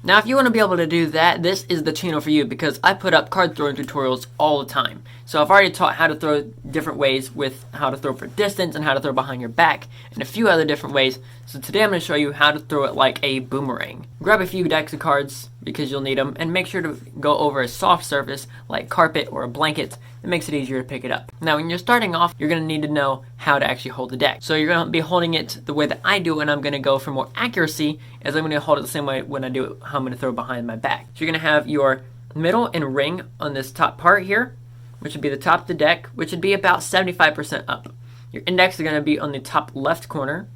Now, if you want to be able to do that, this is the channel for you because I put up card throwing tutorials all the time. So I've already taught how to throw different ways with how to throw for distance and how to throw behind your back and a few other different ways. So today I'm going to show you how to throw it like a boomerang. Grab a few decks of cards because you'll need them, and make sure to go over a soft surface like carpet or a blanket. It makes it easier to pick it up. Now, when you're starting off, you're going to need to know how to actually hold the deck. So you're going to be holding it the way that I do, and I'm going to go for more accuracy as I'm going to hold it the same way when I do it, how I'm going to throw behind my back. So you're going to have your middle and ring on this top part here, which would be the top of the deck, which would be about 75% up. Your index is going to be on the top left corner,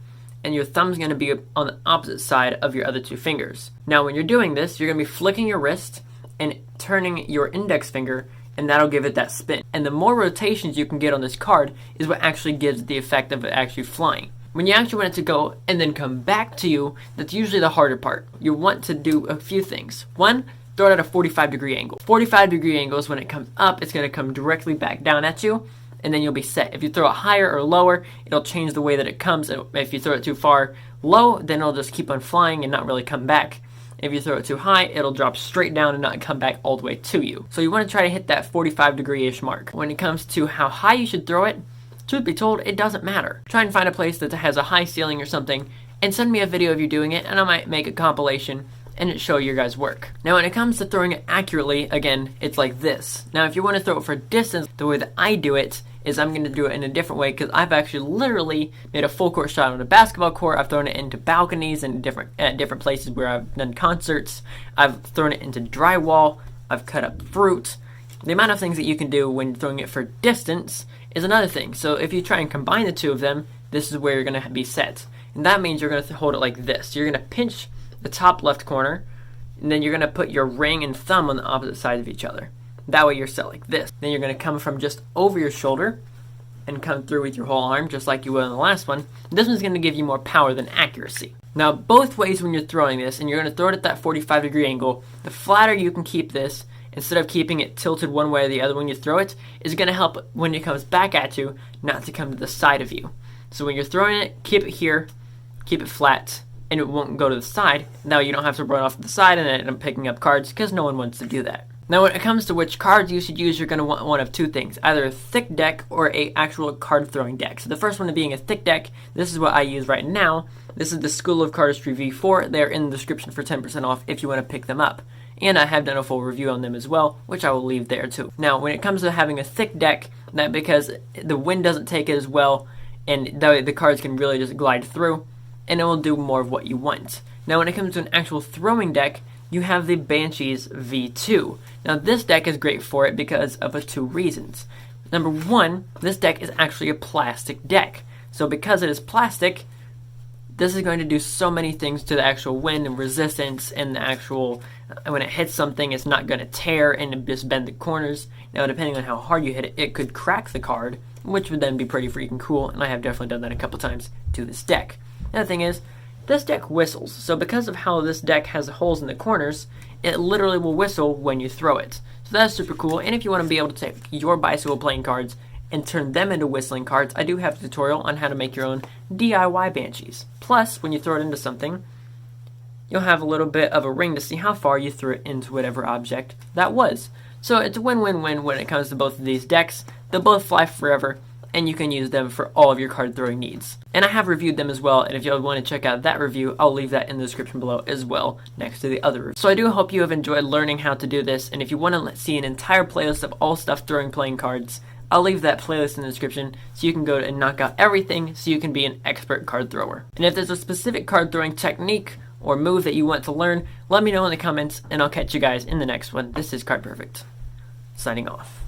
and your thumb's going to be on the opposite side of your other two fingers. Now, when you're doing this, you're going to be flicking your wrist and turning your index finger, and that'll give it that spin. And the more rotations you can get on this card is what actually gives the effect of it actually flying. When you actually want it to go and then come back to you, that's usually the harder part. You want to do a few things. One, throw it at a 45-degree angle. 45-degree angles, when it comes up, it's going to come directly back down at you, and then you'll be set. If you throw it higher or lower, it'll change the way that it comes. If you throw it too far low, then it'll just keep on flying and not really come back. If you throw it too high, it'll drop straight down and not come back all the way to you. So you want to try to hit that 45-degree-ish mark. When it comes to how high you should throw it, truth be told, it doesn't matter. Try and find a place that has a high ceiling or something, and send me a video of you doing it, and I might make a compilation and show your guys' work. Now, when it comes to throwing it accurately, again, it's like this. Now, if you want to throw it for distance, the way that I do it is I'm going to do it in a different way, because I've actually literally made a full court shot on a basketball court. I've thrown it into balconies and different places where I've done concerts. I've thrown it into drywall. I've cut up fruit. The amount of things that you can do when throwing it for distance is another thing. So if you try and combine the two of them, this is where you're going to be set. And that means you're going to hold it like this. You're going to pinch the top left corner, and then you're going to put your ring and thumb on the opposite sides of each other. That way you're set like this. Then you're going to come from just over your shoulder and come through with your whole arm, just like you will in the last one. This one's going to give you more power than accuracy. Now, both ways when you're throwing this, and you're going to throw it at that 45-degree angle, the flatter you can keep this, instead of keeping it tilted one way or the other when you throw it, is going to help when it comes back at you not to come to the side of you. So when you're throwing it, keep it here, keep it flat, and it won't go to the side. Now you don't have to run off to the side and end up picking up cards, because no one wants to do that. Now, when it comes to which cards you should use, you're going to want one of two things, either a thick deck or a actual card throwing deck. So the first one being a thick deck, this is what I use right now. This is the School of Cardistry V4. They're in the description for 10% off if you want to pick them up. And I have done a full review on them as well, which I will leave there too. Now, when it comes to having a thick deck, that because the wind doesn't take it as well, and the cards can really just glide through, and it will do more of what you want. Now, when it comes to an actual throwing deck, you have the Banshees V2. Now, this deck is great for it because of two reasons. Number one, this deck is actually a plastic deck. So because it is plastic, this is going to do so many things to the actual wind and resistance, and the actual, when it hits something, it's not going to tear and just bend the corners. Now, depending on how hard you hit it, it could crack the card, which would then be pretty freaking cool, and I have definitely done that a couple times to this deck. Another thing is, this deck whistles, so because of how this deck has holes in the corners, it literally will whistle when you throw it. So that's super cool, and if you want to be able to take your bicycle playing cards and turn them into whistling cards, I do have a tutorial on how to make your own DIY Banshees. Plus, when you throw it into something, you'll have a little bit of a ring to see how far you threw it into whatever object that was. So it's a win-win-win when it comes to both of these decks. They'll both fly forever, and you can use them for all of your card throwing needs. And I have reviewed them as well, and if you want to check out that review, I'll leave that in the description below as well, next to the other review. So I do hope you have enjoyed learning how to do this, and if you want to see an entire playlist of all stuff throwing playing cards, I'll leave that playlist in the description so you can go and knock out everything so you can be an expert card thrower. And if there's a specific card throwing technique or move that you want to learn, let me know in the comments, and I'll catch you guys in the next one. This is Card Perfect, signing off.